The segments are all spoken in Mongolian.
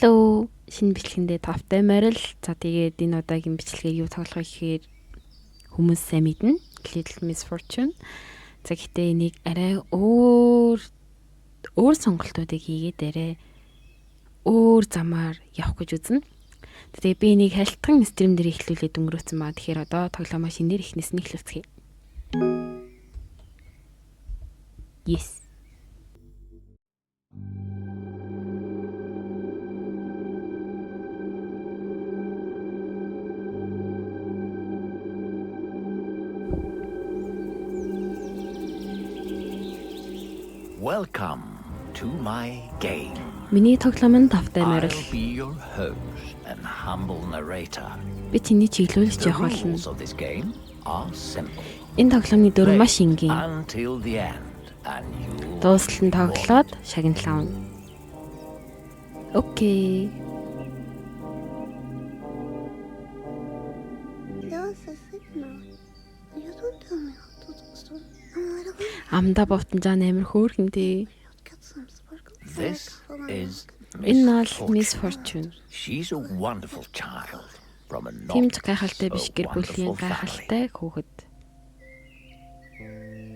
Hello, шинэ бичлэгэндээ тавтай марил. За тэгээд энэ удаагийн бичлэгээ юу тоглох вэ гэхээр хүмүүс сайн мэднэ. Little Miss Fortune. За гэхдээ энийг арай өөр сонголтуудыг хийгээд арай өөр замаар явах гэж үзнэ. Тэгээд би энийг хайлтган стрим дээр ихлүүлээд өнгөрөөсөн маа. Тэгэхээр одоо тоглоомоо шинээр ихнээс нь эхлүүлцгээе. Yes. Welcome to my game. Миний тоглоом нь тавтай марил. I'll be your host and humble narrator. Би чиний чиглүүлж The явах болно. rules of this game are simple. Энэ тоглоомны дүр маш энгийн. Until the end and you Дуустал нь тоглоод шагналаа. Окей. There was a signal. You don't tell me how to do so. I'm a little bit. Амда бовтонжаа амар хөөрхөндөө. Get some sparkle. This is Энэ бол Miss Miss Fortune. She's a wonderful child from a Тимч not гайхалтай биш so гэр бүлийн wonderful family. гайхалтай хүүхэд.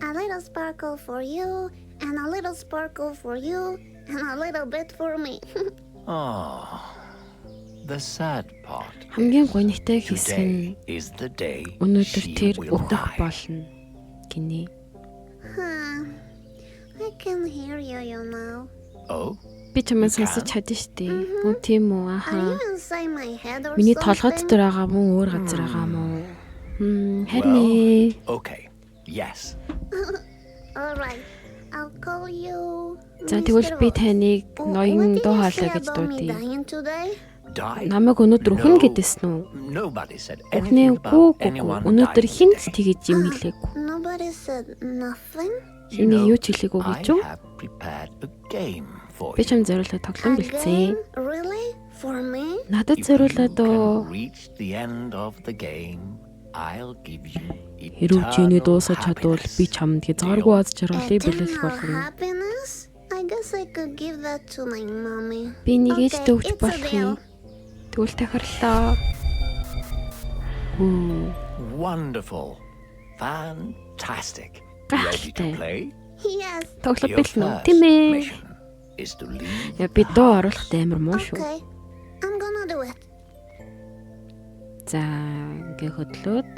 A little sparkle for you, and a little sparkle for you, and a little bit for me. Oh, the sad part. Хамгийн гонигтай хэсэг нь Today is the day өнөөдөр she тэр will өөхөх die. болно гинэ. I can hear you now. Oh, Би чамайг сонсож чадна штий. Үгүй тийм үү Are аха. you inside my head or Миний толгой something? дотор байгаа мó өөр газар байгаа мó. Харин ээ. okay. Yes. All right. I'll call you. За тэгвэл би Mr. Rose. таныг Oh, ноён what did дуу you хоолой say гэж about me дуудъя. dying today? Die? Намайг өнөөдөр өхнө No. гэдсэн үү? Nobody said Өхнээ anything үгүй about anyone өнөөдөр dying хинт today. тэгэж юм хэлээгүй. Nobody said nothing. You Энийг know, юу ч хэлээгүй гэж I үү? have prepared a game for Би you. чам зориулаад тоглоом A бэлдсэн. game? Really? For me? Надад If you зориулаад оо can reach the end of the game, I'll give you хэрв чиний eternal дуусаж чадвал happiness. би чамд хязгааргүй аз жаргалыг бэлэлэх Eternal болно. happiness? I guess I could give that to my mommy. Би нэг ээжтэй өгч it's a болох юм. deal. Тэгвэл тахирлаа. Wonderful. Fantastic. Ready to Гайхалтай. play? Yes. Тоглох Your бэлнэ үү? first Тийм ээ. mission is to leave Яа би дуу оруулахтай амар муу шүү. Okay. I'm gonna do it. За ингээ хөдлөөд.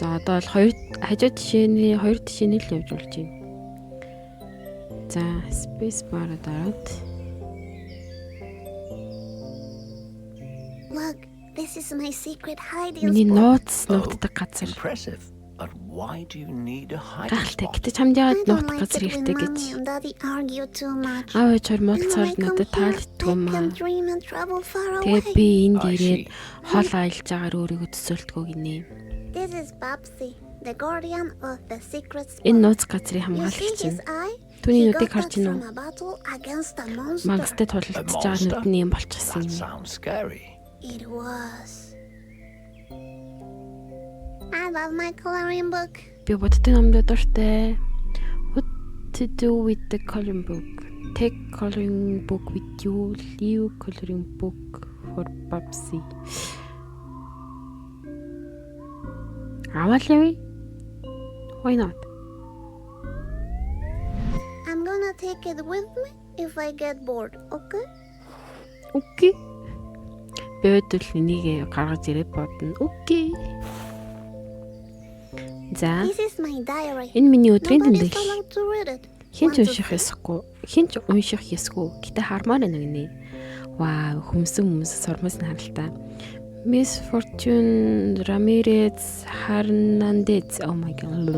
За одоо бол хажуу тишээний хоёр тишээний л явж болж байна. За space bar дараад. Look, this is my secret hiding Миний spot. нууц нуугддаг газар. Impressive. But why do you need a hiding Гайхалтай. spot? Гэтэ чамд яагаад I don't нуугдах like газар it хэрэгтэй when гэж. mommy and daddy argue too much. Аав ээжээр And when I муудалцаар come надад here, таалддаг юм I can аа. dream and travel far Тэгээд away. би энд I ирээд see. хол аялж байгаагаар өөрийгөө төсөөлтгөө гинэ. This is Babsy, the guardian of the secret spot. Энэ нууц газрын You see хамгаалагч his нь. eye? Түүний He нүдийг got харж that гинэ from үү? a battle against a monster. Мангастай A тулалдж байгаа monster? нүд нь юм болчихсон That юм. sounds scary. It was. I love my coloring book. Би бодтой номдод дуртай. What to do with the coloring book? Take coloring book with you. Leave coloring book for Babsy. Аваад явъя. Why not? I'm gonna take it with me if I get bored, okay? Окей. Би өдөл энийг гаргаж ирээд бодно. Окей. За, This is my diary. энэ миний өдрийн Nobody's тэмдэглэл. allowed to read it. Хин ч Want to унших see? ёсгүй. Хин ч унших ёсгүй. Гэтэ хармаар байна гинэ. Вау, хүмүүс сурмаас нь харалтаа. Miss Fortune Ramirez Hernandez. Oh my god.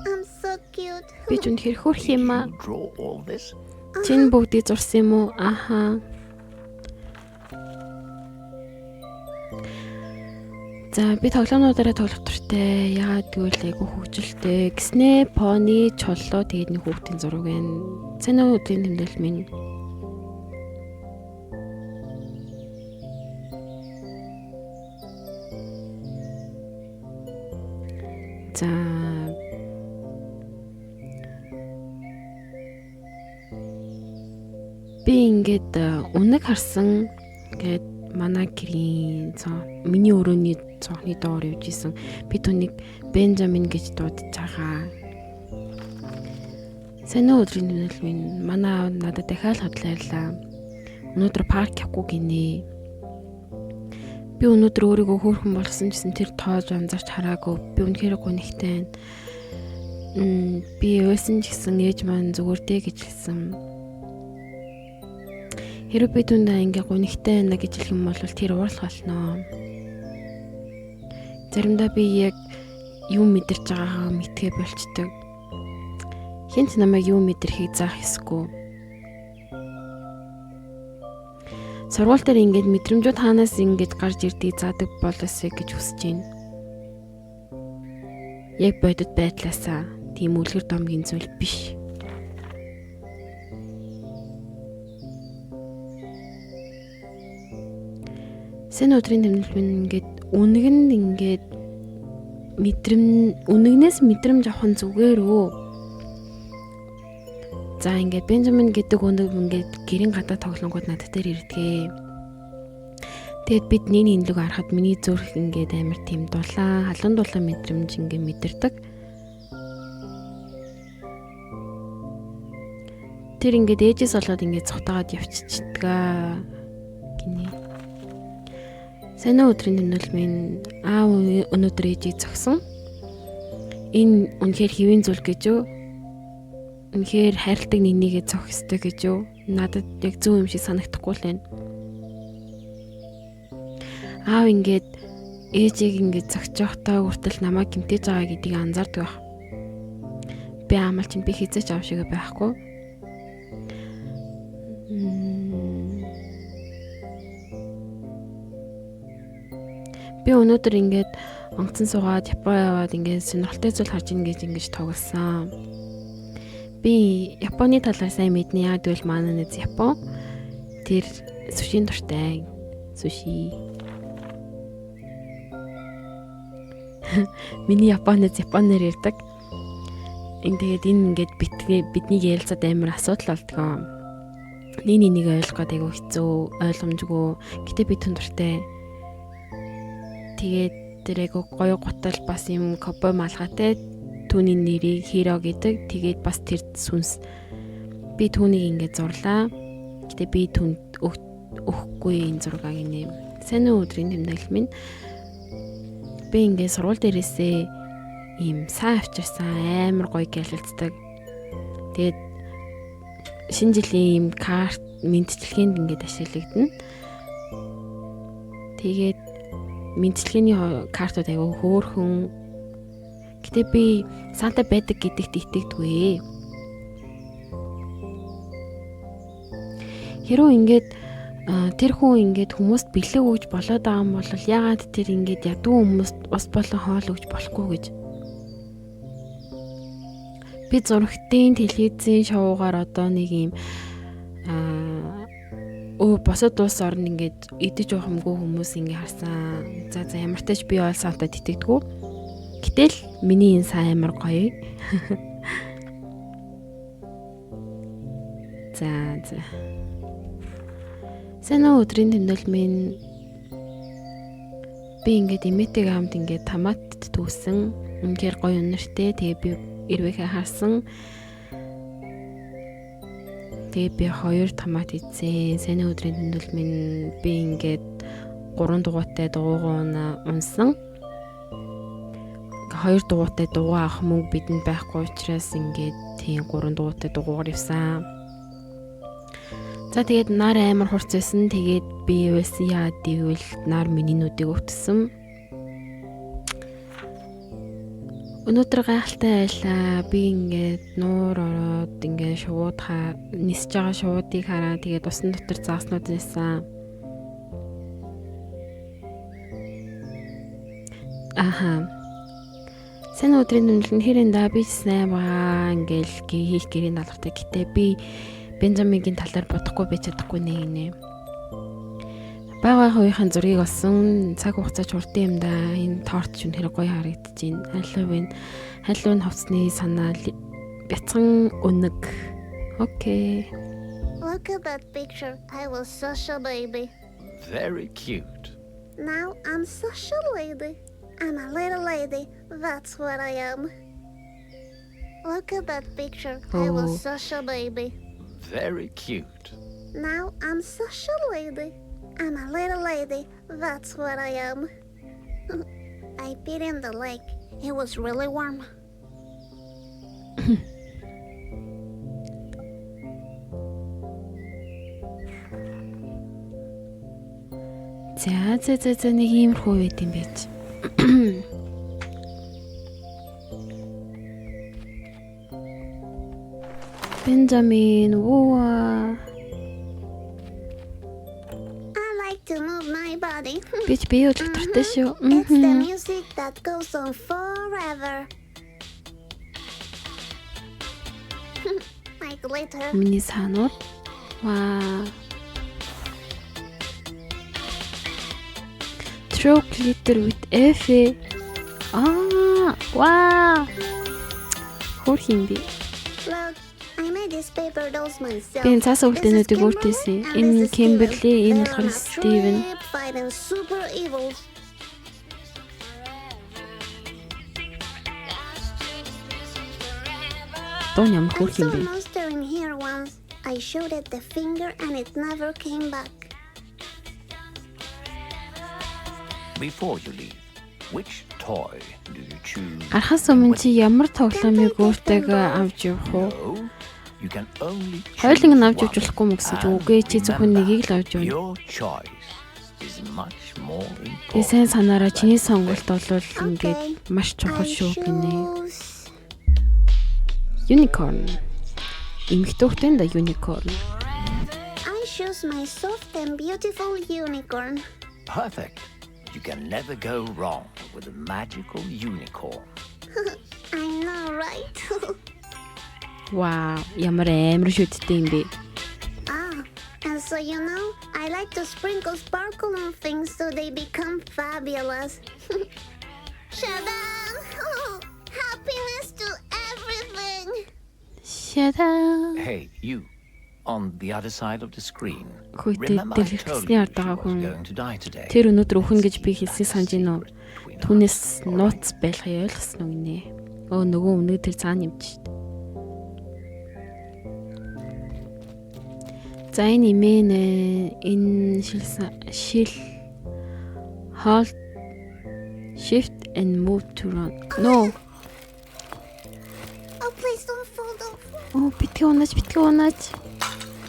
I'm so cute. Би ч үнэхээр хөөрх Did юм аа. you draw all this? Чин бүгдийг зурсан юм уу? Аха. За би тоглоомнуудаараа тоглох туртай. Яагаад гэвэл айгу хөвгөлтэй. Гэснээ Pony чоллоо тэгээд нэг хүүхдийн зураг байна. Сайн уу өдрийн тэмдэглэл минь. За Би ингээд үнэг харсан ингээд манай гэрийн миний өрөөний цонхны доор явж исэн. Би түүнийг Бенжамин гэж дуудаж байгаа. Сайн өдрийн төвнөл минь манай надад дахиад хотлоорлаа. Өнөөдөр парк явахгүй гинэ. Би өнөөдөр өөрийгөө хөөрхөн болсон гэсэн тэр тоож анзаарч хараагүй. Би үнэхээр гонхтой байна. Би өөсөн ч гэсэн ээж маань зүгээр дээ гэж хэлсэн. Хэрэв би түндээ ингээ гонхтой байна гэж хэлэх юм бол тэр уурлах болно. Заримдаа би яг юм мэдэрч байгаагаа мэдгээ болчдөг. Хинт намайг юу мэдэрхийг заах ёсгүй. Сургууль дээр ингээд мэдрэмжүүд хаанаас ингэж гарч ирдгийг заадаг болоосэй гэж хүсэж байна. Яг бодит байдлаасаа тийм үлгэр домгийн зүйл биш. Сэн өдрийн тэмдэглэл минь ингээд үнэгэнд ингээд үнэгнээс мэдрэмж авах нь зүгээр өө. За ингээд Бенжамин гэдэг өнөг ингээд гэрийн гадаа тоглонгууд надад дээр ирдгээ. Тэгэд бид нийний инлэг харахад миний зүрх ингээд амар тийм дулаан, халуун дулаан мэдрэмж ингээд мэдэрдэг. Тэр ингээд ээжээс болоод ингээд цухтагаад явчихдаг гинэ. Сайн өдрийн тэмдэглэл минь аав өнөөдөр ээжийг зогсон. Энэ үнэхээр хэвийн зүйл гэж юу? Үнэхээр хайрладаг нинийгээ зовх ёстой гэж юу? Надад яг зөв юм шиг санагдахгүй л байна. Аав ингээд ээжийг ингээд зогсож явахдаа хүртэл намайг гэмтэж байгаа гэдгийг анзаардаг байх. Би амал чинь би хизээч аав шиг байхгүй. Би өнөөдөр ингээд онгоцон суугаад Япон яваад ингээд сонирхолтой зүйл харж ийн гэж ингэж тоглосон. Би Японы талаар сайн мэднэ. Яг тэгвэл манай нэз Япон. Тэр сушийн дуртай. Суши. Миний Японез Японоор ярьдаг. Тэгээд энэ ингээд бидний ярилцаад амар асуудал болдгоо. Нэг ойлгоход айгүй хэцүү, ойлгомжгүй. Гэтэ би түн дуртай. Тэгээд тэр айгүй гоё гутал бас юм кобой малгайтай. Түүний нэрийг Хиро гэдэг. Тэгээд бас тэр сүнс. Би түүнийг ингээд зурлаа. Гэтэ би түнд өгөхгүй энэ зургааг нэ. Сайн өдрийн тэмдэглэл минь. Би ингээд сургууль дээрээсээ ийм сайн авчирсан амар гоё гялалцдаг. Тэгээд шинэ жилийн ийм карт мэдчилгээнд ингээд ашиглагдана. Тэгээд мэдчилгээний картууд айгүй хөөрхөн. Гэтэ би Санта байдаг гэдэгт итгэдэггүй. Хэрвээ ингээд тэр хүн ингээд хүмүүст бэлэг өгж болоод байгаа юм бол яагаад тэр ингээд ядуу хүмүүст ус болон хоол өгж болохгүй гэж. Би зургтын телевизийн шоугаар одоо нэг юм босод улс орн ингээд идэж уух юмгүй хүмүүс ингээд харсан. За ямар ч тач би бол Сантад итгэдэггүй. Гэтэл миний энэ сайн амар гоё. За. Сайн өдрийн тэмдэглэл минь би ингээд эмээтэйгээ хамт ингээд томатд түүсэн. Үнэхээр гоё өнөртэй. Тэгээ би ирвэхээ харсан. Тэгээ би 2 томат идсэн. Сайн өдрийн тэмдэглэл минь би ингээд 3 дугуйтай дугуйгаа унсан. 2 дугуйтай дугуй авах мөнгө бидэнд байхгүй учраас ингээд тийм 3 дугуйтай дугуйгаар явсан. За тэгээд нар амар хурц байсан. Тэгээд би юусэн яа гэвэл нар миний нүдийг өвтсөн. Өнөөдөр гайхалтай байлаа. Би ингээд нуур ороод ингээд нисэж байгаа шуудыг хараа. Тэгээд усан дотор зааснууд нээсэн. Аха. Сайн өдрийн тэмдэглэл хэрэн да би сайн байгаа. Ингээл хийх гэрийн даалгатай. Гэтэ би Бенжамингийн талаар бодохгүй байж чадахгүй нэ. Бага хоёрын зургийг олсон. Цаг хугацаа хурдан юм да. Энэ торт ч үнэхээр гоё харагдаж байна. Халуун хувцсны санаа бяцхан өнөг. Окей. Look at that picture. I was such a baby. Very cute. Now I'm such a lady. I'm a little lady. That's what I am. Look at that picture. I Oh. was such a baby. Very cute. Now I'm such a lady. I'm a little lady. That's what I am. I peed in the lake. It was really warm. За нэг иймэрхүү байт юм байж. Benjamin, woo. I like to move my body. Бич бие өдөртэй шүү. It's the music that goes on forever. My glitter. Миний саанууд. Ваа. Throw glitter with F. Ваа. Хөр хин би. Look, I made these paper dolls myself. Би энэ цаас This is өвлтөнүүдийг Kimberly өөртөөсөн. and Энэ this is Kimberly, Steven. энэ They're болохоор on a Steven. trip fighting super evils. Дуу ямар I хөр хин saw a бэ? monster in here once. I showed it the finger and it never came back. Before you leave, which toy do you choose? Архаас өмнө чи ямар тоглоомыг өөртөөгөө авч явах уу? No, you can only Хоёуланг нь choose авч явж one. болохгүй мө гэсэн чи And үгүй чи зөвхөн remember, нэгийг л авч явна. Your choice is much more Тэгээ сайн important. санаараа чиний сонголт бол ингээд Okay. маш чухал I шүү гинэ. choose... Unicorn. Эмхтөөхтэн да unicorn. I choose my soft and beautiful unicorn. Perfect. You can never go wrong with a magical unicorn. I know, right? Вау, ямар амар шүттэй юм бэ? Ah, and so you know, I like to sprinkle sparkle on things so they become fabulous. Shadam! Happiness to everything! Шада. Hey, you, on the other side of the screen. Хөөе, Remember I дэлгэцний told you ард she байгаа was хүн. going to die today. Тэр өнөөдөр өхөн гэж би хэлсэн санаж байна уу? Between us. Түүнээс нууц байлгахыг ойлгосон уу гинэ? Нөгөө өмнөд тэр цаана юмч шүү дээ. За энэ имэн энэ шил hold shift and move to run. No. Oh, please don't fall, don't fall. Оо битгий унаач.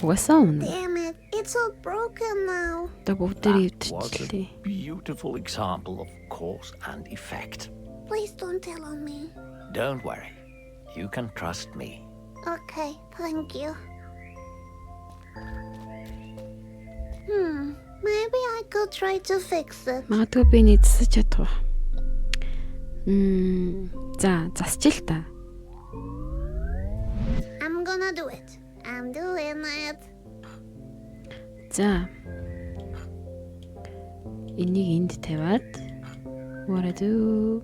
Угаасаа унаа. Damn it, it's all broken now. Одоо бүгдээр That was өвдчихлээ. a beautiful example of cause and effect. Please don't tell on me. Don't worry. You can trust me. Okay, thank you. Maybe I could try to fix it. Магадгүй би нэг засаж чадах. За, засчих л та. I'm gonna do it. I'm doing it. За. Энийг энд тавиад what I do?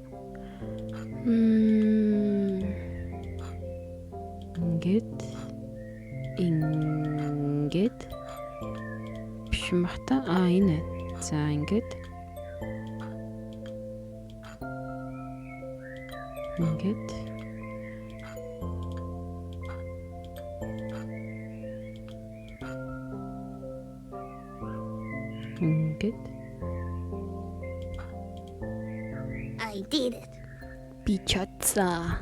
Ингээд биш юм бах та. Энэ. За, ингээд. Ингээд. Ингээд. I did it. Би чадсан.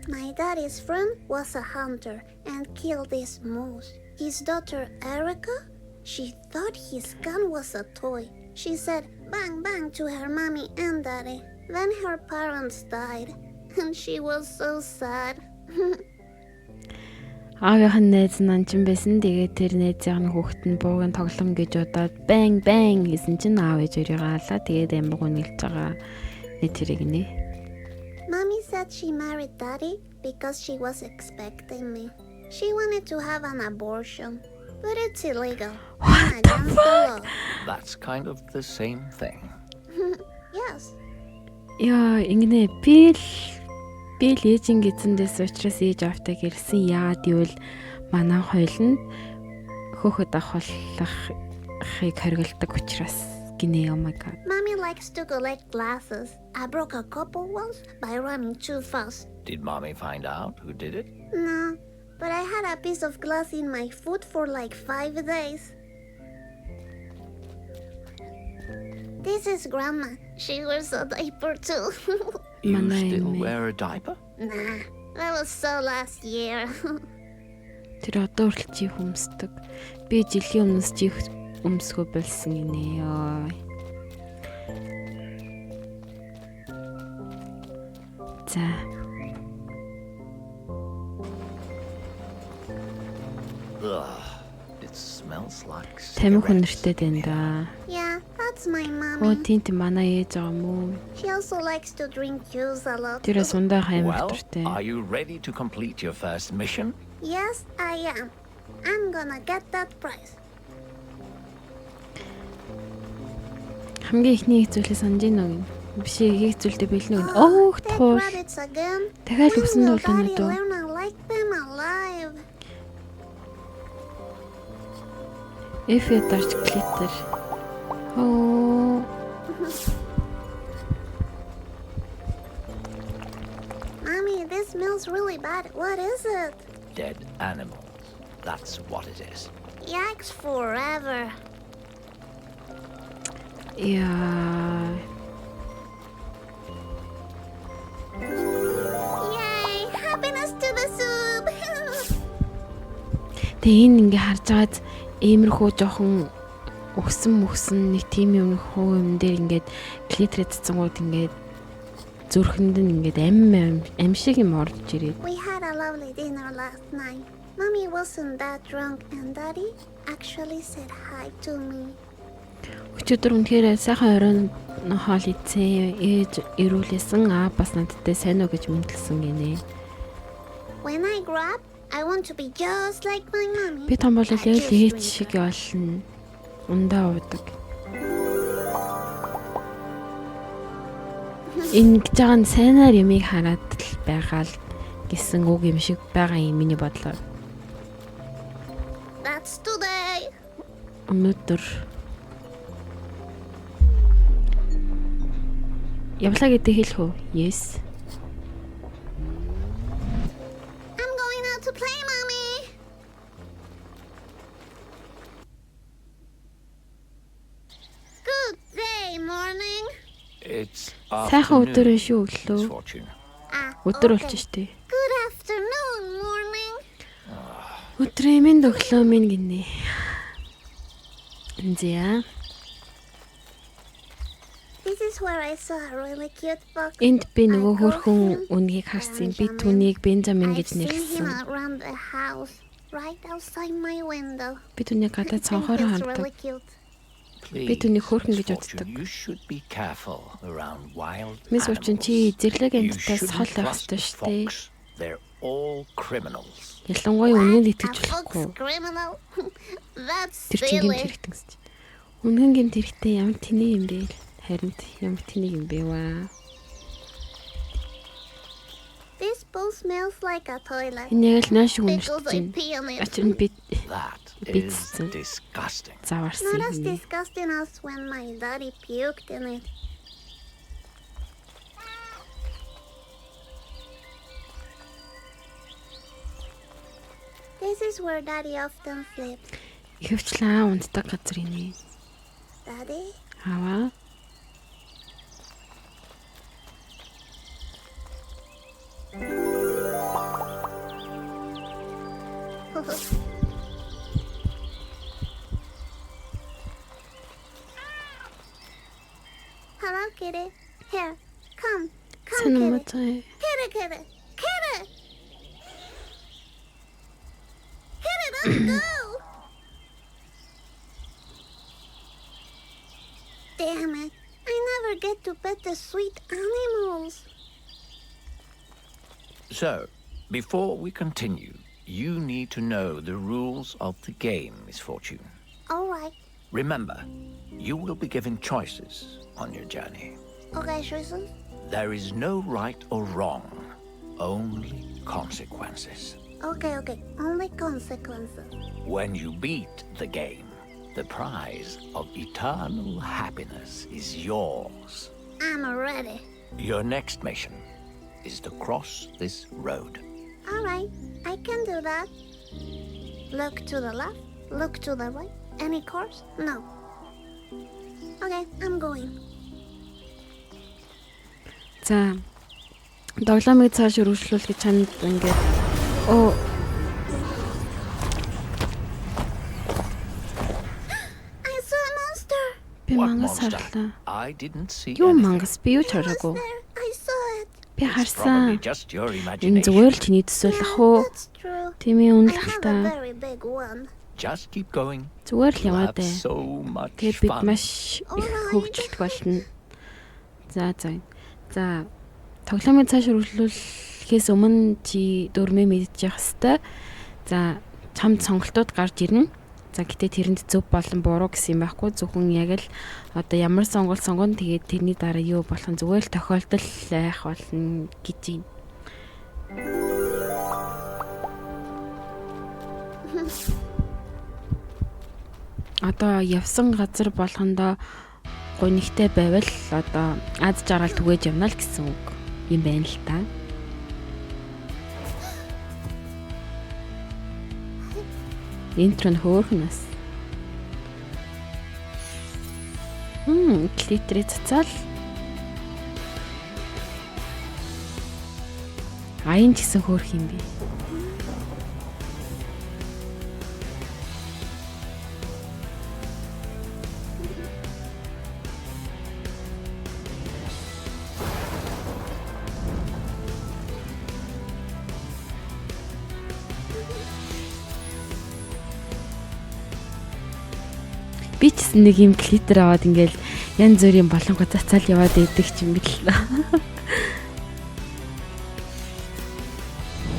My daddy's friend was a hunter and killed this moose. His daughter Erica, she thought his gun was a toy. She said bang bang to her mommy and daddy. Then her parents died, and she was so sad. Аавынх нь найз нанчин байсан. Тэгээд тэр найзын хүүхэд нь буугийн тоглоом гэж удаад бang bang гэсэн чинь аав ээж өрийг хаалаа. Тэгээд амиг үнэлж байгаа. Нэг тэрийг нэ. Mommy said she married daddy because she was expecting me. She wanted to have an abortion, but it's illegal. What the Against the law. That's kind of the same thing. Yes. Яа, ингэнэ би л ээжин гизэндээс учраас ээж автаа гэрсэн. Яагаад гэвэл манай хойлонд хөөхөд ахуулахыг хориглодог учраас гинэ. Oh my god. Mommy likes to collect glasses. I broke a couple once by running too fast. Did Mommy find out who did it? No, but I had a piece of glass in my foot for like 5 days. This is Grandma. She wears a diaper too. You Манай still эмээ. wear a diaper? Nah, that was so last year. Тэр одоо хүртэл чих өмсдөг. Би жилийн өмнөөс чих өмсгөө болсон гинэ. Яа. За. Ugh, it smells like Тамхи cigarettes. хүнэртэй байна да. Yeah, that's my Оо mommy. тийм манай ээж байгаа мүү. She also likes to drink juice a lot. Тэр сундаа хаймаг Well, дуртай. are you ready to complete your first mission? Yes, I am. I'm gonna get that prize. Хамгийн ихний хэцүүлээ санаж байна уу? Биш их хэцүүлдэ бэлнэ үү? Оох Dead туул. rabbits again. Дахиад When үсэн will дуулна Daddy дөө. learn I like them alive? Эф дарч глитер. Оо. Mommy, this smells really bad. What is it? Dead animals. That's what it is. Yikes forever. Яа. Yay! Happiness to the soup! Тэгээ энэ ингээ харж байгаад иймэрхүү жоохон өгсөн нэг тийм юм хуу юм дээр ингээд глитер цэцэнгууд ингээд зүрхэнд нь ингээд ам шиг юм орж ирээд. We had a lovely dinner last night. Mommy wasn't that drunk and Daddy actually said hi to me. Өчигдөр үнэхээр сайхан оройн хоол идсэн. Ээж ирүүлсэн. Бас надтай сайн уу гэж мэдлсэн гинэ. When I grow up, I want to be just like my mommy. Би том болол I яг л just ээж drink шиг it. болно. Ундаа уудаг. Ингэж байгаа нь сайнаар ямиг хараад л байгаа л гэсэн үг юм шиг байгаа юм миний бодлоор. That's today. Өнөөдөр явлаа гэдэг хэлэх үү? Yes. I'm going out to play, Mommy. Good day, morning. It's Сайхан өдөр afternoon, шүү Miss өглөө. Fortune. Өдөр Okay. болж штэ. Good afternoon, morning. Өдрийн минь өглөө минь гинэ. Зя. This is where I saw a really cute fox. Энд би нөгөө I call хөрхөн him үнгийг харсан. Би Benjamin. түүнийг Бенжамин I've гэж seen him нэрлэсэн. around the house, right outside my window. Би түүнийг гадаад I think цонхороо it's ханддаг. really cute. Please, түүнийг хөөрхөн Miss гэж Fortune, үздэг. you should be careful around wild Мис Fortune чи animals. зэрлэг You амьтдаас shouldn't хол байх trust ёстой the штэ. fox. They're all criminals. Ялангуяа үнэнд What? итгэж A fox болохгүй. criminal? That's Тэр чинь гэмт silly. хэрэгтэн гэж. Үнэн гэмт хэрэгтэй ямар тэний юм бэ? Харин ямар тэний юм бэ ваа. This bowl smells like a toilet. Энэ яг л нааш Because I үнэрсэн. pee on it. Ачир нь би That Bits. is disgusting. заварсан Not as юм. disgusting as when my daddy puked in it. This is where daddy often sleeps. Ихэвчлэн унтдаг газар инэ. Daddy? Аваа. Hello, kitty. Here, come. Сэн Come, юм kitty. аа. Kitty, kitty. Kitty! Kitty, don't go! Damn it. I never get to pet the sweet animals. So, before we continue, you need to know the rules of the game, Miss Fortune. All right. Remember, you will be given choices on your journey. Okay, choices. There is no right or wrong, only consequences. Okay, only consequences. When you beat the game, the prize of eternal happiness is yours. I'm ready. Your next mission is to cross this road. All right, I can do that. Look to the left, look to the right. Any course? No. Okay, I'm going. За тоглоомыг цааш өргөжлүүлэхэд чанд ингээд I saw a monster. би What мангас monster? харлаа. I didn't see Юу anything. мангас би юу ч It was хараагүй. there. I saw it. Би It's харсан. probably just your Энэ imagination. зүгээр л чиний төсөөлөх үү? That's true. Тэмээ I үнэлэх have a та. very big one. Just keep going. Зүгээр л You'll яваад have ээ. so much Тэгээд бид fun. маш их хөгжилт болно. За. Тоглоомыг цааш өргөжлүүлэхээс өмнө чи дөрмөө мэдчих хэвээр. За, чамд сонголтууд гарч ирнэ. За, гэтээ тэрэнд зөв болон буруу гэсэн юм байхгүй. Зөвхөн яг л одоо ямар сонголт сонгоно тэгээд тэрний дараа юу болох нь зүгээр л тохиолдол байх болно гэж юм. Одоо явсан газар болгондоо гонигтай байвал одоо аз жаргал түгээж явна л гэсэн үг юм байна л та. Интро нь хөөхнөс. Клитрээ цацаал. Аян ч гэсэн хөөх юм би. Би ч гэсэн нэг юм клитер аваад ингээл янз бүрийн болонго цацаал яваад идэг ч юм бэл.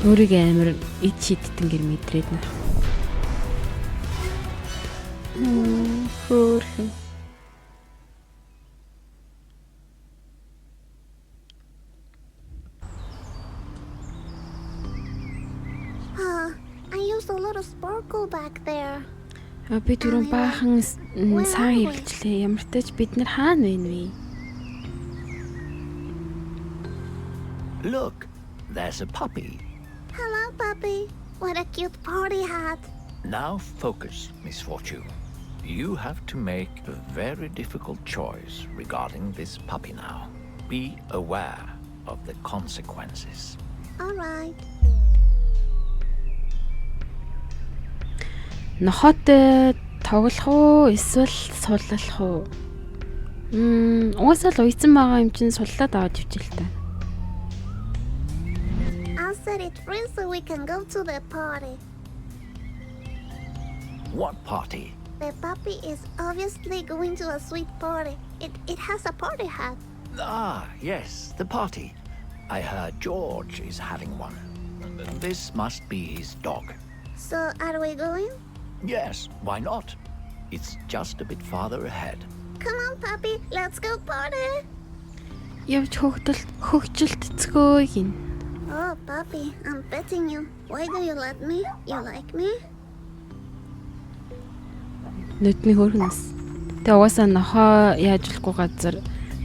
Өөрийгөө амар ид шидтэн гэр мэдрээд нэ. Хөөрхөн. I used a lot of sparkle back there. Би түрүүн баахан сайн хэрэглэлээ. Ямар ч тач бид нар хаана байна вэ? Look, there's a puppy. Hello, puppy. What a cute party hat. Now focus, Miss Fortune. You have to make a very difficult choice regarding this puppy now. Be aware of the consequences. All right. Нохотой тоглох уу эсвэл суллах уу? Угаасаа л уйцсан байгаа юм чинь суллаад аваад ивчил та. I'll set it free so we can go to the party. What party? The puppy is obviously going to a sweet party. It has a party hat. Ah, yes, the party. I heard George is having one. This must be his dog. So are we going? Yes, why not? It's just a bit farther ahead. Come on, puppy. Let's go party. Явж хөгжилт эцгөө гин. Oh, puppy, I'm petting you. Why do you let me? You like me? Нүдний хөөрхнөс. Тэ угаасаа нохоо яаж болохгүй газар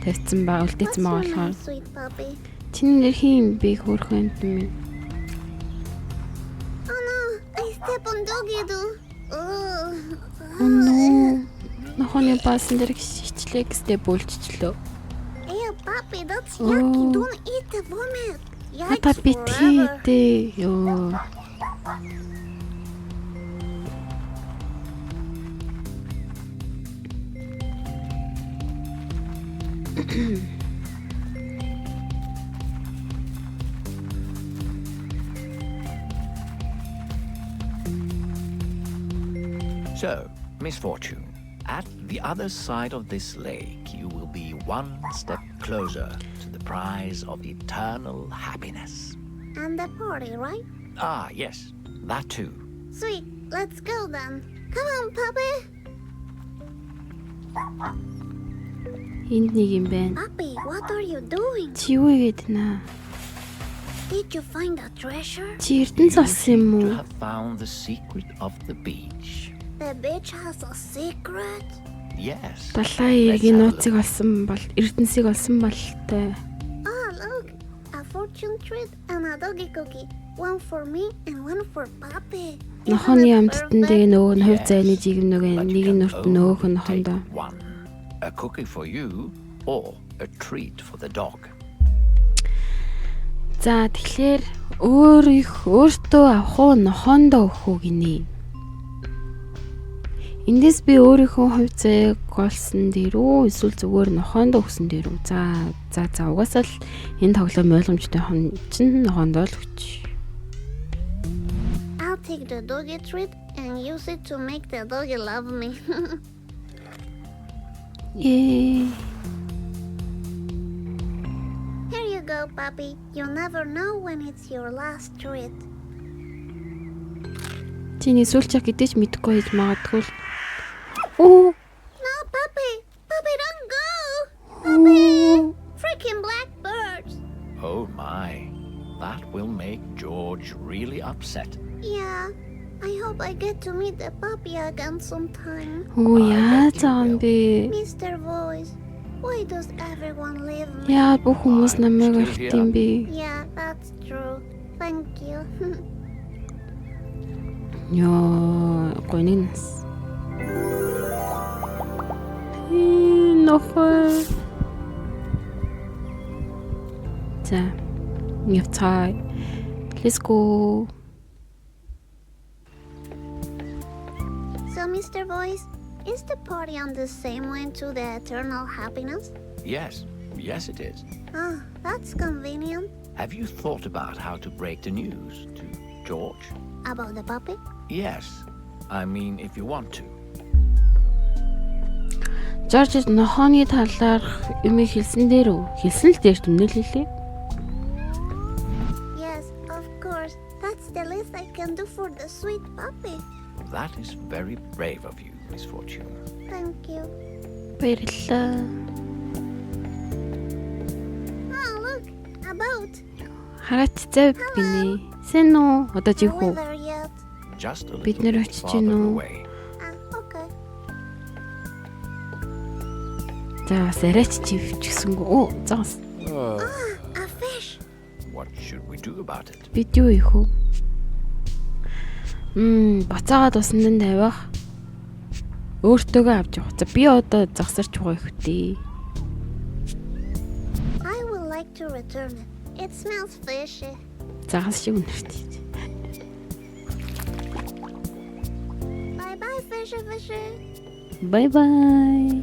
тавьсан байгаа үлдээсэн байгаа What's your болохоор. name, sweet puppy? Чиний нэр хин би хөөрхөн юм. Oh no, I step on doggy doo. Oh. Нохооны баасан дээр хичлээ гэстэй бөөлжчлөө. Ew, puppy, that's yucky. Oh. Don't eat the vomit. Хата Yikes битгий forever. дээ. Ёо. So, Miss Fortune, at the other side of this lake, you will be one step closer to the prize of eternal happiness. And the party, right? Ah, yes, that too. Sweet, let's go then. Come on, puppy. Энд нэг юм байна. Puppy, what are you doing? Чи юу хийгээд байна? Did you find a treasure? Чи Эрдэнэ цас юм To уу? have found the secret of the beach. The beach has a secret? Yes. Далайн эргийн нууцыг олсон бол Эрдэнэсийг олсон болтой. Oh, look! A fortune treat and a doggy cookie. One for me and one for Puppy. Нохооны Isn't it амттан perfect? дээр нөгөө нь хувь зайны жигмнөг But нэг you нь can нурт нөгөөх нь only нохондоо. take one. A cookie for you or a treat for the dog. За тэгэхээр өөртөө авах уу нохоондоо өгөх үү гинэ. Эндээс би өөрийнхөө хувь заяаг олсон дээр үү эсвэл зүгээр нохоондоо өгсөн дээр үү. За угаасаа л энэ тоглоом ойлгомжтой хон чинь нохоондоо л өгч. I'll take the doggy treat and use it to make the doggy love me. Ээ. Here you go, Puppy. You'll never know when it's your last treat. Чиний сүүлчийг гэдэж мэдэхгүй хийж магадгүй л. Оо. No, Puppy! Puppy, don't go! Puppy! Freaking blackbirds! Oh my. That will make George really upset. Yeah, I hope I get to meet the puppy again sometime. Оо яа заам бэ? Mr. Voice, why does everyone leave me? Яа бүх хүмүүс намайг орхит юм бэ? Yeah, that's true. Thank you. Яа, гонинс. Нохой. За. Явцгаая. Let's go. So, Mr. Voice, is the party on the same way to the eternal happiness? Yes, yes it is. Ah, that's convenient. Have you thought about how to break the news to George? About the puppy? Yes. I mean, if you want to. Жорж нохооны талаар юм хэлсэн дээр үү? Хэлсэн л дээр түнэлээ. Yes, of course. That's the least I can do for the sweet puppy. That is very brave of you, Miss Fortune. Thank you. Баярлалаа. Oh, look! A boat! Хараач зав бинэ. Сэн үү? Одоо жих Are we үү? there yet? Just a little Бид нэр bit очиж farther гин үү? away. Ah, okay. За бас арайч чивчихсэнгүү. Оо, заас. A fish! What should we do about it? Бид юу ийх үү? Бацаагаад усан дан тавих. Өөртөөгөө авч явах. За би одоо загсарч байгаа ихтэй. I would like to return it. It smells fishy. Загас шиг үнэртэй. Bye-bye, fishy fishy. Bye bye.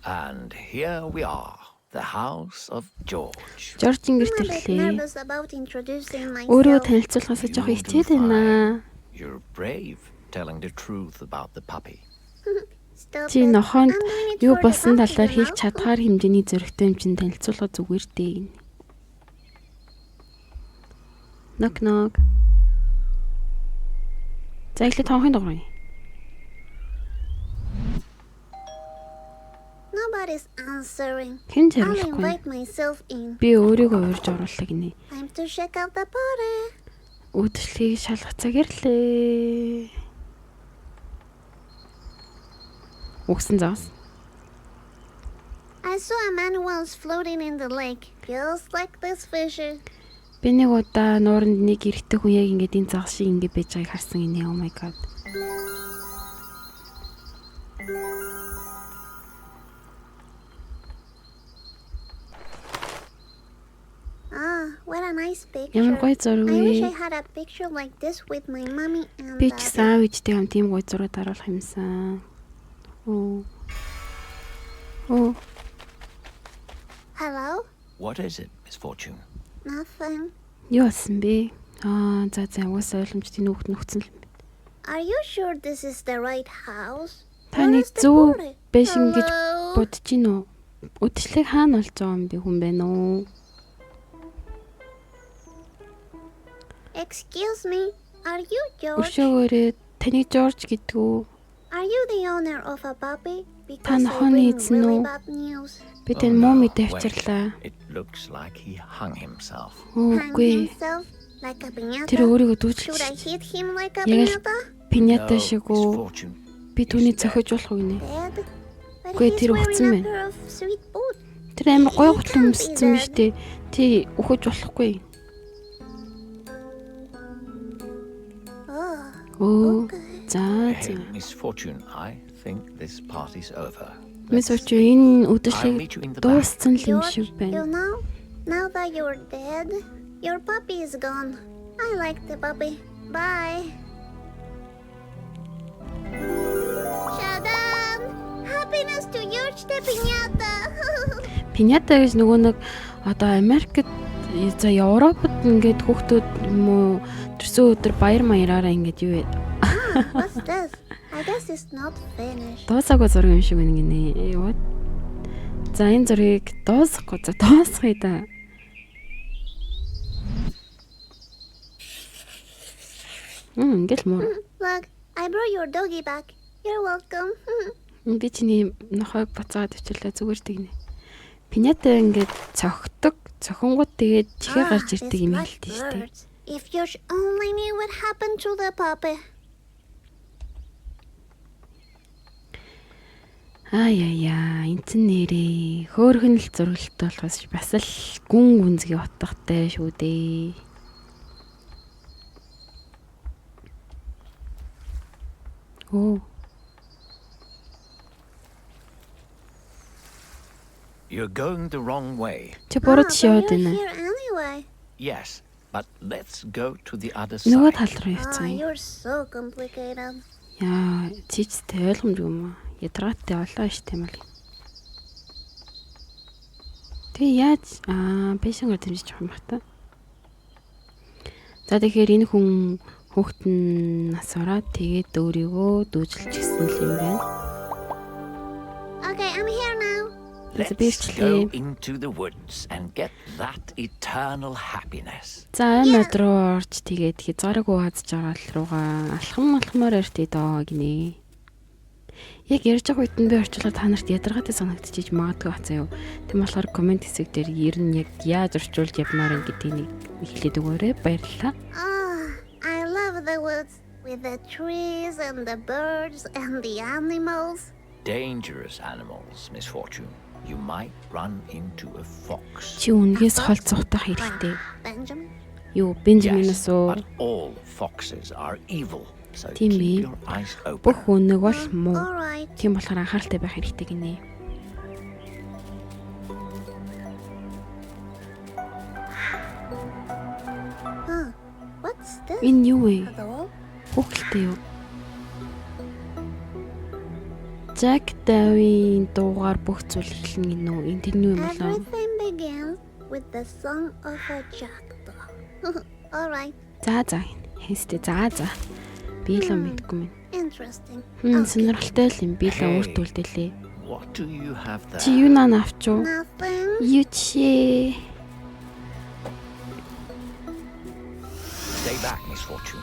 And here we are, the house of George. Жорж I'm ингэж a bit ирлээ. nervous about introducing Өөрөө myself. танилцуулахаас жоох You'll do хичээд байна. You're brave, telling the truth about the puppy. Stop Чи it. нохоонд I'm doing it юу for the болсон puppy, талаар you хэлж know? чадхаар хэмжээний зөрөгтэй хэмжээнд танилцуулах зүгээр дээ. Knock knock. За эхлээд тонхын дугаарыг. Nobody's answering. Хэн I'll зориулахгүй. invite myself in. Би өөрийгөө урьж оруулах гинэ. Time to check out the party. Үдшилийг шалгах цаг ирлээ. Угсан заас. I saw a man once floating in the lake, just like this fisher. Би нэг удаа нууранд нэг эрэгтэй хүн яг ингээд энэ загас шиг ингээд байж байгааг харсан гинэ. Oh my god. Ah, what a nice picture. Ямар гоё зураг I wish I вэ? had a picture like this with my mommy and Би ч daddy. гэсэн аав ээжтэй хамт тийм гоё зураг даруулах юмсан. Оо. Оо. Hello? What is it, Miss Fortune? Nothing. Юу болсон бэ? За угаасаа ойлгомжтой нүхт нүхсэн л. Are you sure this is the right house? Та нэг Where is the зөв party? байшин гэж Hello? бодож гин үү? Үдшилэг хаана болж байгаа юм би хүн байна уу? Excuse me, are you George? Өшөөгөөрэй. Таны Жорж гэдэг үү? Are you the owner of a puppy? Та Because I нохооны bring эзэн really үү? bad news. Би Oh, тань no, муу мэд wait. авчирлаа. It looks like he hung himself. Hang Үгүй. himself like a piñata. Тэр өөрийгөө Should I дүүжлээ. hit him like a Яг л piñata? пинята No, шиг Miss үү? Fortune. Би түүний цохиж болох уу гинэ. Dead? But Үгүй, he's тэр wearing ухсан a байна. pair of sweet boots. Тэр амар гоё готлон өмссөн юм штэ. Ти ухаж болохгүй. Oh, Оо. okay. За Hey, за. Miss Fortune, I think this party's over. Мис Let's очоо энэ I'll үдшилэг meet you in the back. дууссан л юм George, шиг you байна. know, now that you're dead, your puppy is gone. I like the puppy. Bye. Shadan! Happiness to George the Piñata! Пинята гэж нөгөө нэг одоо Америкт за Европод ингээд хүүхдүүд юм уу төрсөн өдөр баяр маяраараа ингээд юу вэ? What's this? I guess it's not finished. Дуусаагүй зураг юм шиг байна гинэ. Яваад. За энэ зургийг дуусгахгүй. За дуусгая да. Ингээл муу. Look, I brought your doggy back. You're welcome. Би чиний нохойг буцаад авчирлаа зүгээр тэгнэ. Пинята ингээд цогтөг, цохингууд тэгээд чихээ гарч ирдэг юм these хэлдэг шүү дээ. black birds. If George only knew what happened to the puppy. Энтэн нэрээ хөөхөн л зургалтай болохоос бас л гүн гүнзгий утгатай шүү дээ. Оо, You're going the wrong way. чи буруу But шивээд you're байна. here anyway. Yes, but let's go to the other Нөгөө side. тал руу явцгаа юм. You're so complicated. Яа, чичтэй ойлгомжгүй юм аа. Ядраатай олоо ш тийм л. Тэгээ яаж пэшнгээр дэмжиж авах юм бата. За тэгэхээр энэ хүн хүүхэд нь нас ороод тэгээд өөрийгөө дүүжилж гисэн л юм байна. Okay, I'm here now. Let's Basically- go into the woods and get that eternal happiness. За амьд руу орж тэгээд хязгаарыг угааж жаргал руугаа алхамаар иртээ доо гинэ. Яг ярьж байгаа үед нь би орчлоо та нарт ядаргаатай санагдчихэж магадгүй бацаа юу. Тэм болохоор комент хэсэг дээр ер нь яг яаж орчуулж явмаар юм гэдгийг хэлээд өгөөрэй. Баярлалаа. I love the woods with the trees and the birds and the animals. Dangerous animals, Miss Fortune. You might run into a fox. Чи үнгээс хол цухтах хэрэгтэй. Benjamin? Юу, Бенжаминаас уу? but all foxes are evil. So Тийм keep ээ. your eyes open. Бүх үнэг бол муу. Alright. Тийм болохоор анхааралтай байх хэрэгтэй гинэ. What's this? Энэ юу вэ? A doll? Хүүхэлтэй юу? Жак Давийн дуугаар бүх зүйл эхэлнэ гинөө. Энэ тэрний юм болоо. Everything begins with the song of a jackdaw. Alright. За. Хэстэй за. Би л мэдгүй мэн. Interesting. Сонирхолтой л юм. Би л өөртөө үлдээлээ. What do you have there? Чи юу наа авчуу? Nothing. Юу чи? Stay back, Miss Fortune.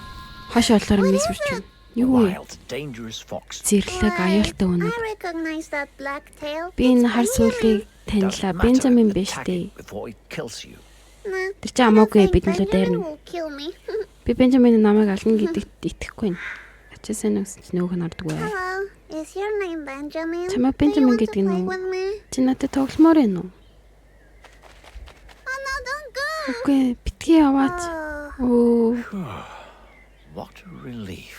Хаш олоор мис үрч. A Юу вэ? wild, dangerous fox. Зэрлэг аюултай үнэг. I recognize that black tail. Би энэ It's хар сүүлийг Doesn't танилаа. matter. Бенжамин биш Attack дээ. it before it kills you. Nah, Тэр чи амаагүй I don't бид think нөлөө Benjamin дайрна. will kill me. Би Бенжамин намайг ална гэдэгт итгэхгүй байна. Ачаасаа нүгс нөөх нь ордгүй. Hello. Is your name Benjamin? Чамаа Do you Бенжамин want to гэдэг play нь үү? with me? Чи надад тогломоор байна уу? Oh no, don't go. Үгүй, битгий аваач. Oh. Оо. What a relief.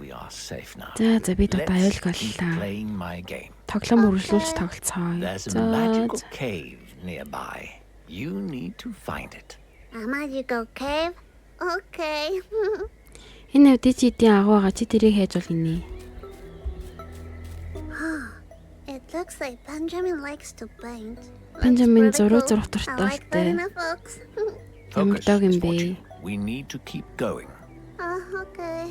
We are safe now. За бид одоо аюул Let's keep галлаа. playing my game. Тоглоом үргэлжлүүлж тоглоцгоо. There's a За. magical cave nearby. You need to find it. A magical cave? Okay. Энэ үдэ чи эдийн агуу байгаа. Чи тэрийг хайж бол гинэ. It looks like Benjamin likes to paint. Looks Benjamin pretty зураг cool. зурх I like that дуртай. in a fox. Ямар Focus, дог юм Miss бэ? Fortune. We need to keep going. Okay.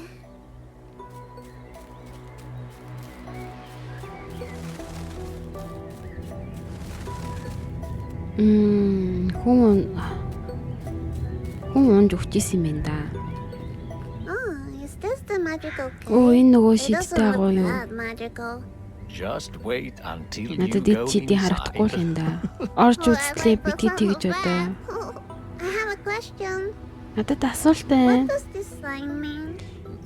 Хүн унж өгчээсэн юм байна да. Oh, is this the magical cave? Оо энэ нөгөө It шидтэй doesn't агуу look юу? that magical. Just wait until you Надад go чидий харагдахгүй л inside. юм да. Орж Oh, үзтлээ I'd like битгий to тэгж look одоо. back. I have a question. Надад асуулт What байна. does this sign mean?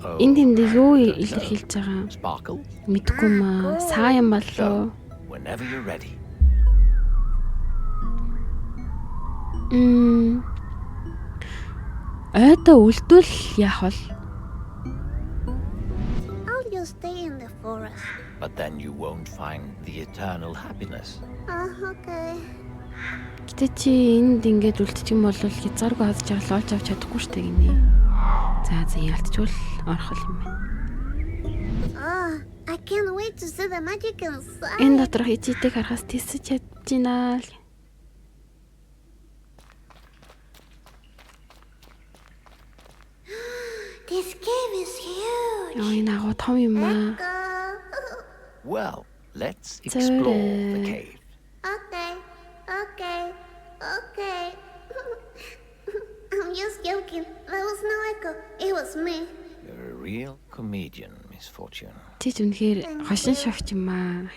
Oh, Энд тэмдэг юу I don't know. илэрхийлж байгаа? Sparkle, Мэдгүй маа. Саа юм боллоо. whenever you're ready. Ойдоо үлдвэл яах вэ? I'll just stay in the forest. But then you won't find the eternal happiness. Okay. Гэтэ чи энд ингээд үлдчих юм бол хязгааргүй хадж байгаа л олж авч чадахгүй штэ гинэ. За ялтчвал орхол юм байна. I can't wait to see the magic inside. Энэ доторх ичээтэй харахаас тисэж чадж байна л. This cave is huge. Яа энэ агуу том юм аа. Go. Well, let's explore the Sorry. cave. Okay. I'm just joking. There was no echo. It was me. You're a real comedian, Miss Fortune. Чи ч үнэхээр хошин шогч юм аа.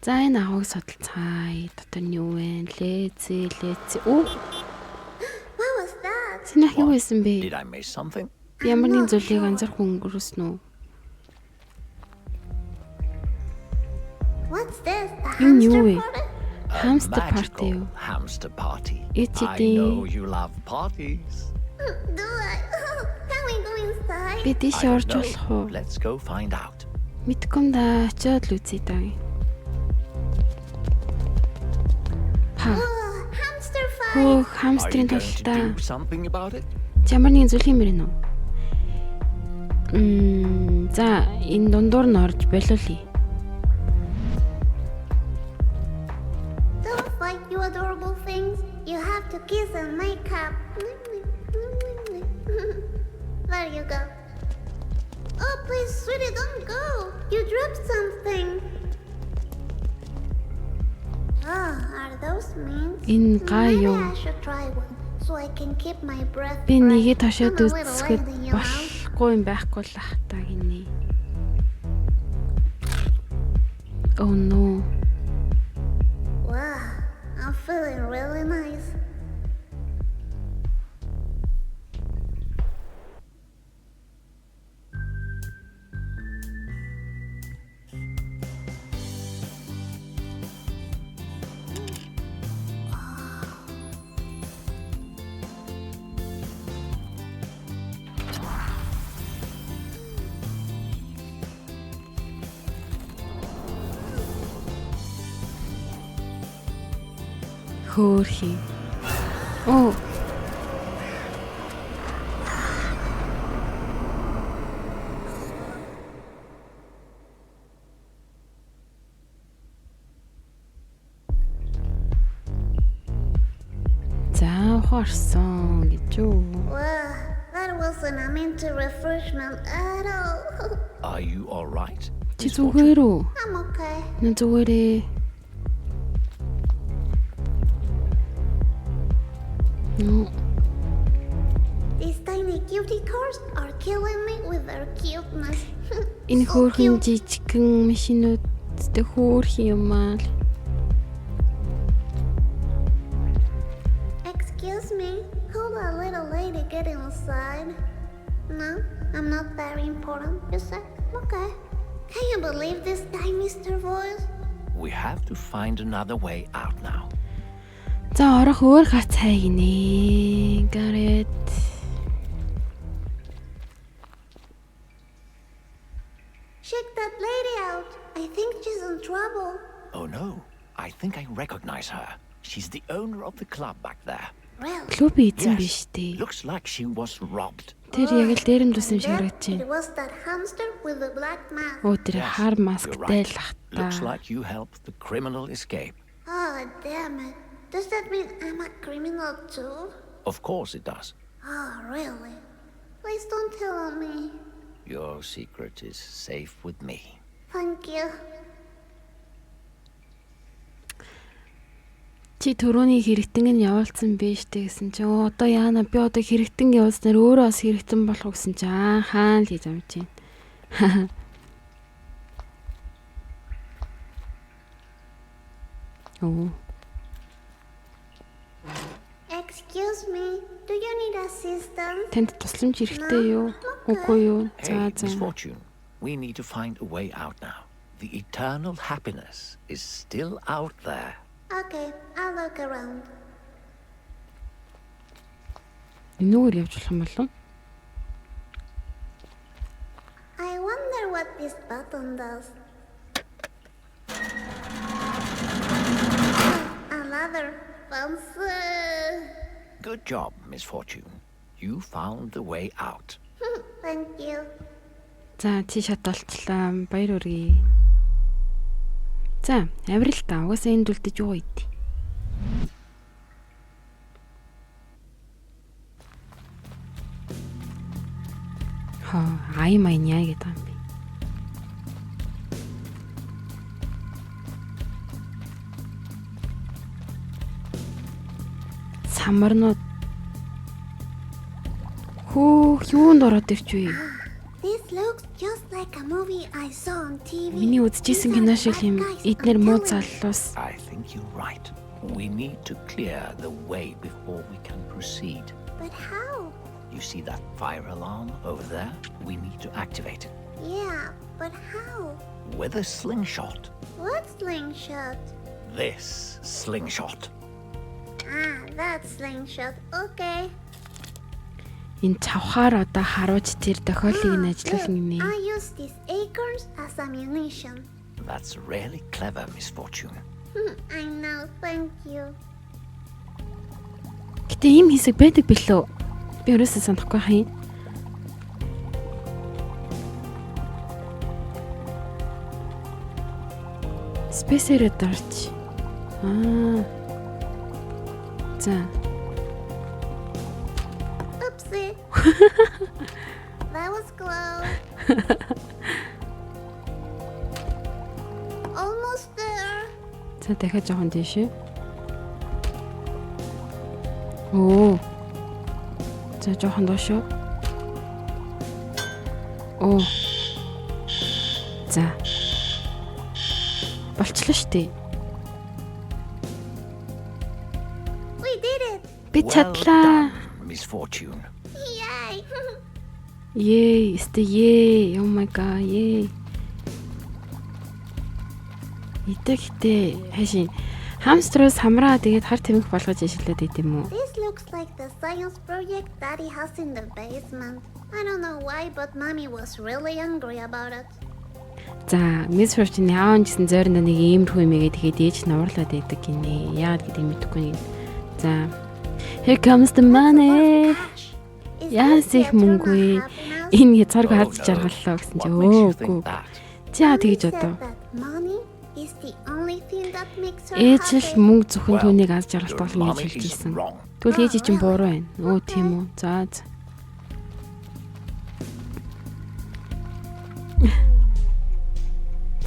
За энэ агууг судалцгаая. Дотор нь юу вэ? Лээцээ. Оо, What was that? синах юу байсан бэ? Did I miss something? Ямар нэгэн зүйлийг анзаарахгүй өнгөрөөсөн үү? What's this? A Энэ юу hamster вэ? party? A Hamster party magical юу? hamster party. It's I eating- know you love parties. Do I? Can we go inside? Би I тийш don't орж know. болох уу? Let's go find out. Мэдгүй юм да. Очиод л үзье даа. Hamster fight. Хөө Are you хамстрын going to толтаа. do something about it? Ямар нэгэн зүйл хиймээр байна уу? За энэ дундуур нь орж болиулъя. Don't fight, you adorable things. You have to kiss and make up. There you go. Oh, please, sweetie, don't go. You dropped something. Oh, are those mints? Энэ гай Maybe юу? I should try one so I can keep my breath. Би fresh. нэгээ ташаад I'm a little үзсгэд lady, you know. болохгүй юм байхгүй л ах та гинэ. Oh no. Wow, I'm feeling really nice. Хөөхий. Оо. За ухаарсан гэж юу? Wow, that wasn't a meant to refreshment at all. Are you all right? Чи Miss Fortune? зүгээр үү? I'm okay. На зүгээрээ. Ну, These tiny cutie cars are killing me with their cuteness. энэ So хөөрхөн cute. жижигхэн машинууд зөте хөөрхөн юм аа. Excuse me, could a little lady get inside? No, I'm not very important, you said? Okay. Can you believe this guy, Mr. Voice? We have to find another way out now. За орох өөр гацай гинэ. Гарет. Check that lady out. I think she's in trouble. Oh no, I think I recognize her. She's the owner of the club back there. Really? Клуб эзэн биш дээ. Looks like she was robbed. Тэр яг л дээрэмдсэн юм шиг Then харагдаж it байна. was that hamster with the black mask. Оо тэр Yes, хар you're масктай right. л ах Looks та. like you helped the criminal escape. Oh, damn it. Does that mean I'm a criminal too? Of course it does. Oh, really? Please don't tell me. Your secret is safe with me. Thank you. Чи төрөний хэрэгтэн нь явуулсан биш дээ гэсэн чи одоо яана би одоо хэрэгтэн явуулснаар өөрөө бас хэрэгтэн болох уу гэсэн чи хаана л хийж амж байна. Оо. Excuse me, do you need assistance? Танд тусламж хэрэгтэй юу? Үгүй юу? Hey, За Miss за. Fortune, we need to find a way out now. The eternal happiness is still out there. Okay, I'll look around. Энүүгээр явж болох юм болов? I wonder what this button does. Another pencil. Good job, Miss Fortune. You found the way out. Thank you. За чи шаталчлаа. Баяр хүргэе. За, авирал та. Угаасаа энд үлдэж юу ийд. Ай май яа гэдэг юм бэ? Самарнууд юунд ороод ирч вэ? This looks just like a movie I saw on TV. Миний үзчихсэн кино шиг юм. Эднэр муу заллуус. I think you're right. We need to clear the way before we can proceed. But how? You see that fire alarm over there? We need to activate it. Yeah, but how? With a slingshot. What slingshot? This slingshot. Ah, that slingshot. Okay. Энэ цавхаар одоо харуулж тэр тохиолыг нь ажиллуулна гинэ. I use these acorns as ammunition. That's really clever, Miss Fortune. I know, thank you. Гэтэ ийм хэсэг байдаг билүү? Би өөрөөсөө санахгүй хаа. Спесэрэ дарч. За. Oopsie. That was close. Almost there. За дахиад жоохон тийшээ. Оо. За жоохон доошоо. Оо. За. Болчлоо штий. We did it. Би чадлаа. Miss Fortune. Yay. Yay, yay. Oh my god, yay. Итэхтэй хашийн хамстраас хамраа тэгээд хар тамхи болгож ижлээд идэм үү? This looks like the science project Daddy has in the basement. I don't know why, but Mommy was really angry about it. За, Miss Fortune яаван гэсэн зойронд нэг иймэрхүү юмэгээ тэгээд ээж нуурлаад байдаг гинэ. Яагаад гэдгийг мэдэхгүй нэг. За. Here comes the money. Яас их мөнгө. Энэ хязгаарг харж жаргаллаа гэсэн чи өөгүй. За тэгж одоо. Ээж л мөнгө зөвхөн түүнийг аз жаргалт болно гэж хэлж ирсэн. Тэгвэл ээж чинь буруу байна. Өө тийм үү. За.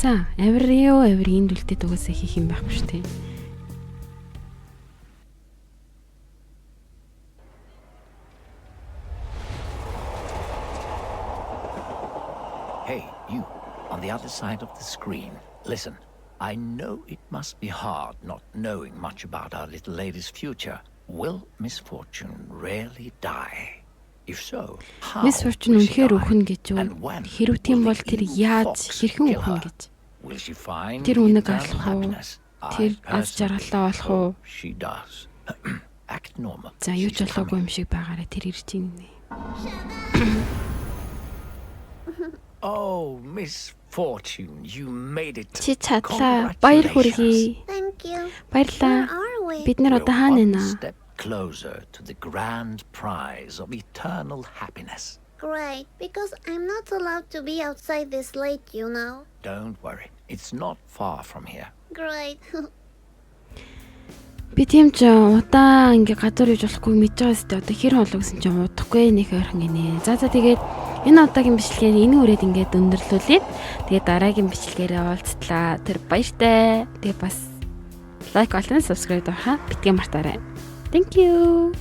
За, авирын дүлтэд угаасаа хийх юм байхгүй шүү дээ. Hey, you, on the other side of the screen. Listen, I know it must be hard not knowing much about our little lady's future. Will Miss Fortune really die? If so, how Miss Fortune will she үнэхээр die? үхэн гэж үү? And when Хэрв тийм will бол the тэр evil яаж fox хэрхэн kill үхэн her? гэж? Will she find Тэр the үнэг eternal алах уу? happiness? Тэр I аз жаргалаа олох уу? hope she does. Act normal. За юу ч She's болоогүй coming. юм шиг байгаараа тэр ирж гинэ. Oh, Miss Fortune, you made it. Чи чадлаа. Баяр хүргэе. Thank you. Баярлаа. Where are we? Бид нар We're одоо хаана one байна? step closer to the grand prize of eternal happiness. Great, because I'm not allowed to be outside this late, you know. Don't worry, it's not far from here. Great. Би тийм ч удаан ингээ газар иж болохгүй мэдж байгаа сте одоо хэр болоо гэсэн чинь удахгүй нэг ойрхон гинэ. За тэгээд энэ удаагийн бичлэгээр энэ үрээд ингээд өндөрлүүлээ. Тэгээд дараагийн бичлэгээрээ уулзтлаа. Тэр баяртай. Тэгээд бас лайк болон subscribe давахаа битгий мартаарай. Thank you.